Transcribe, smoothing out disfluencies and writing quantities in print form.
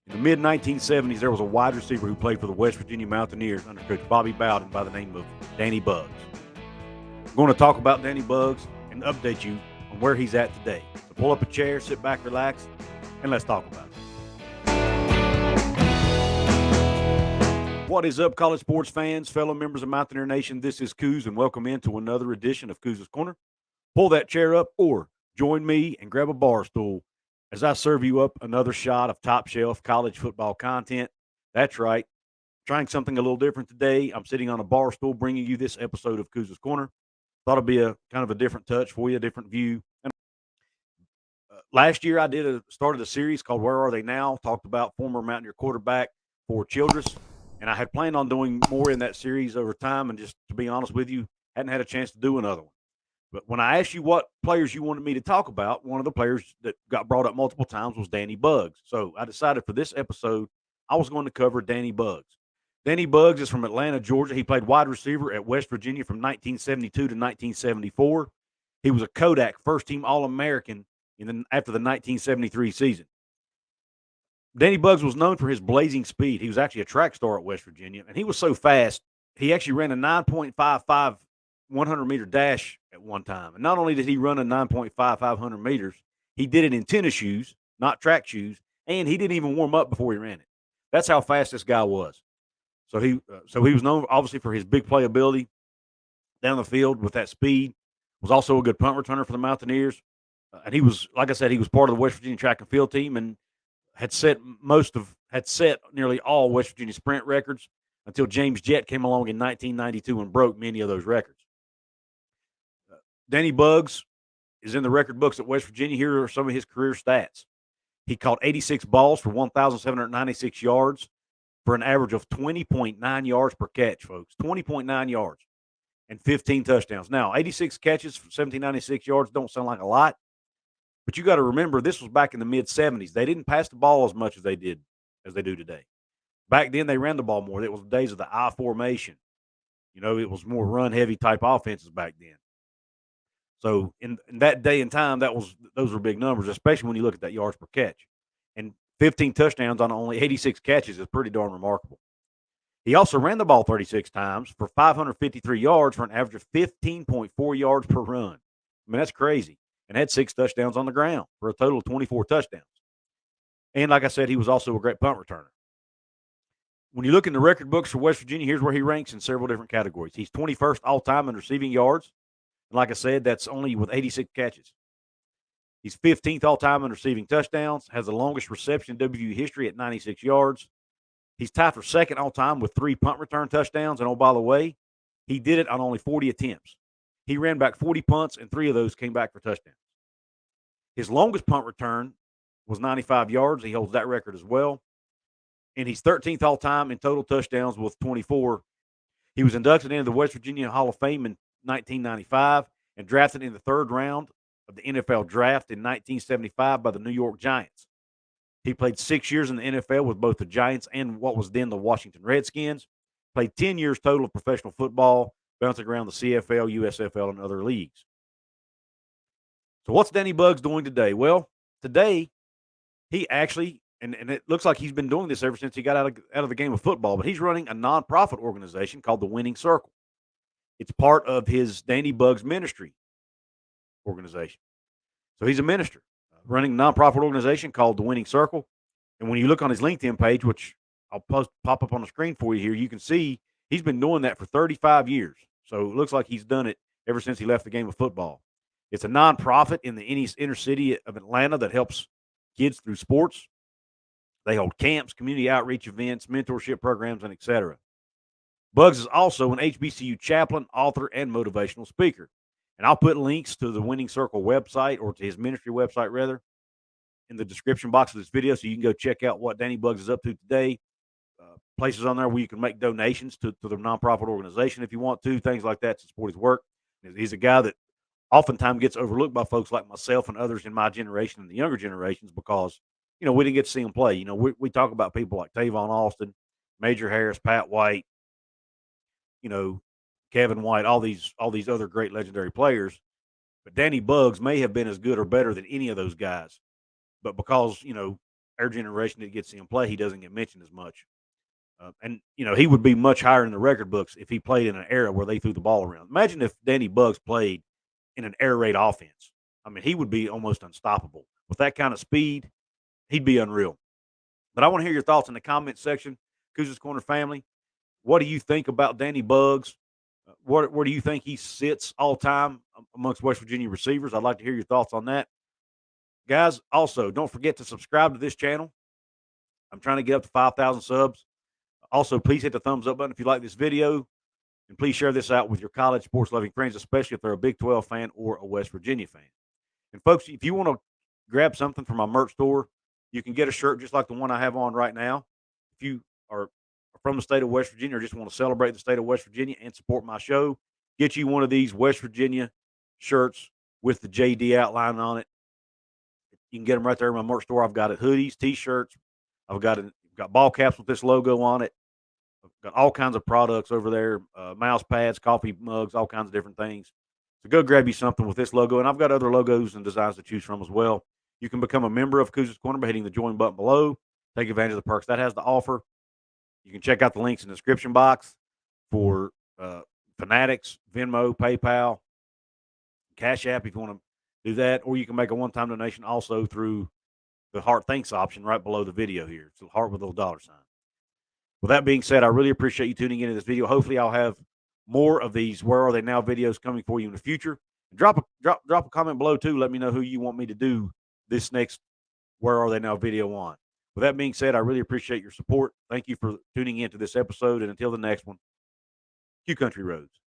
In the mid-1970s, there was a wide receiver who played for the West Virginia Mountaineers under Coach Bobby Bowden by the name of Danny Buggs. I'm going to talk about Danny Buggs and update you on where he's at today. So pull up a chair, sit back, relax, and let's talk about it. What is up, college sports fans, fellow members of Mountaineer Nation? This is Couz, and welcome into another edition of Couz's Corner. Pull that chair up or join me and grab a bar stool as I serve you up another shot of top shelf college football content. That's right. Trying something a little different today. I'm sitting on a bar stool bringing you this episode of Couz's Corner. Thought it'd be a kind of a different touch for you, a different view. And, last year, I started a series called Where Are They Now? Talked about former Mountaineer quarterback for Childress. And I had planned on doing more in that series over time. And just to be honest with you, hadn't had a chance to do another one. But when I asked you what players you wanted me to talk about, one of the players that got brought up multiple times was Danny Buggs. So I decided for this episode, I was going to cover Danny Buggs. Danny Buggs is from Atlanta, Georgia. He played wide receiver at West Virginia from 1972 to 1974. He was a Kodak first-team All-American after the 1973 season. Danny Buggs was known for his blazing speed. He was actually a track star at West Virginia, and he was so fast, he actually ran a 9.55 100-meter dash at one time. And not only did he run a 9.5 500 meters, he did it in tennis shoes, not track shoes, and he didn't even warm up before he ran it. That's how fast this guy was. So he was known obviously for his big playability down the field with that speed. Was also a good punt returner for the Mountaineers, and he was, like I said, he was part of the West Virginia track and field team and had set nearly all West Virginia sprint records until James Jett came along in 1992 and broke many of those records. Danny Buggs is in the record books at West Virginia. Here are some of his career stats. He caught 86 balls for 1,796 yards for an average of 20.9 yards per catch, folks. 20.9 yards and 15 touchdowns. Now, 86 catches for 1,796 yards don't sound like a lot, but you got to remember this was back in the mid-'70s. They didn't pass the ball as much as they do today. Back then, they ran the ball more. It was the days of the I formation. It was more run-heavy type offenses back then. So in that day and time, those were big numbers, especially when you look at that yards per catch. And 15 touchdowns on only 86 catches is pretty darn remarkable. He also ran the ball 36 times for 553 yards for an average of 15.4 yards per run. I mean, that's crazy. And had 6 touchdowns on the ground for a total of 24 touchdowns. And like I said, he was also a great punt returner. When you look in the record books for West Virginia, here's where he ranks in several different categories. He's 21st all-time in receiving yards. And like I said, that's only with 86 catches. He's 15th all-time in receiving touchdowns, has the longest reception in WVU history at 96 yards. He's tied for second all-time with 3 punt return touchdowns. And, oh, by the way, he did it on only 40 attempts. He ran back 40 punts, and 3 of those came back for touchdowns. His longest punt return was 95 yards. He holds that record as well. And he's 13th all-time in total touchdowns with 24. He was inducted into the West Virginia Hall of Fame in 1995 and drafted in the 3rd round of the NFL draft in 1975 by the New York Giants. He played 6 years in the NFL with both the Giants and what was then the Washington Redskins. Played 10 years total of professional football, bouncing around the CFL, USFL, and other leagues. So what's Danny Buggs doing today? Well, today he actually, and it looks like he's been doing this ever since he got out of the game of football, but he's running a nonprofit organization called the Winning Circle. It's part of his Danny Buggs ministry organization. So he's a minister running a nonprofit organization called the Winning Circle. And when you look on his LinkedIn page, which I'll pop up on the screen for you here, you can see he's been doing that for 35 years. So it looks like he's done it ever since he left the game of football. It's a nonprofit in the inner city of Atlanta that helps kids through sports. They hold camps, community outreach events, mentorship programs, and etc. Buggs is also an HBCU chaplain, author, and motivational speaker. And I'll put links to the Winning Circle website, or to his ministry website, rather, in the description box of this video, so you can go check out what Danny Buggs is up to today. Places on there where you can make donations to the nonprofit organization if you want to, things like that to support his work. He's a guy that oftentimes gets overlooked by folks like myself and others in my generation and the younger generations because, we didn't get to see him play. We talk about people like Tavon Austin, Major Harris, Pat White, Kevin White, all these other great legendary players. But Danny Buggs may have been as good or better than any of those guys. But because, our generation that gets him play, he doesn't get mentioned as much. And he would be much higher in the record books if he played in an era where they threw the ball around. Imagine if Danny Bugs played in an air raid offense. I mean, he would be almost unstoppable with that kind of speed. He'd be unreal. But I want to hear your thoughts in the comment section, Couz's Corner family. What do you think about Danny Bugs? Where do you think he sits all time amongst West Virginia receivers? I'd like to hear your thoughts on that. Guys, also, don't forget to subscribe to this channel. I'm trying to get up to 5,000 subs. Also, please hit the thumbs up button if you like this video. And please share this out with your college sports loving friends, especially if they're a Big 12 fan or a West Virginia fan. And folks, if you want to grab something from my merch store, you can get a shirt just like the one I have on right now. If you are from the state of West Virginia or just want to celebrate the state of West Virginia and support my show, get you one of these West Virginia shirts with the JD outline on it. You can get them right there in my merch store. I've got it hoodies, t-shirts. I've got ball caps with this logo on it. I've got all kinds of products over there, mouse pads, coffee mugs, all kinds of different things. So go grab you something with this logo. And I've got other logos and designs to choose from as well. You can become a member of Couz's Corner by hitting the join button below. Take advantage of the perks that has to offer. You can check out the links in the description box for Fanatics, Venmo, PayPal, Cash App if you want to do that. Or you can make a one-time donation also through the Heart Thanks option right below the video here. It's a heart with a little dollar sign. With that being said, I really appreciate you tuning into this video. Hopefully, I'll have more of these Where Are They Now videos coming for you in the future. Drop a comment below, too. Let me know who you want me to do this next Where Are They Now video on. With that being said, I really appreciate your support. Thank you for tuning into this episode. And until the next one, Q Country Roads.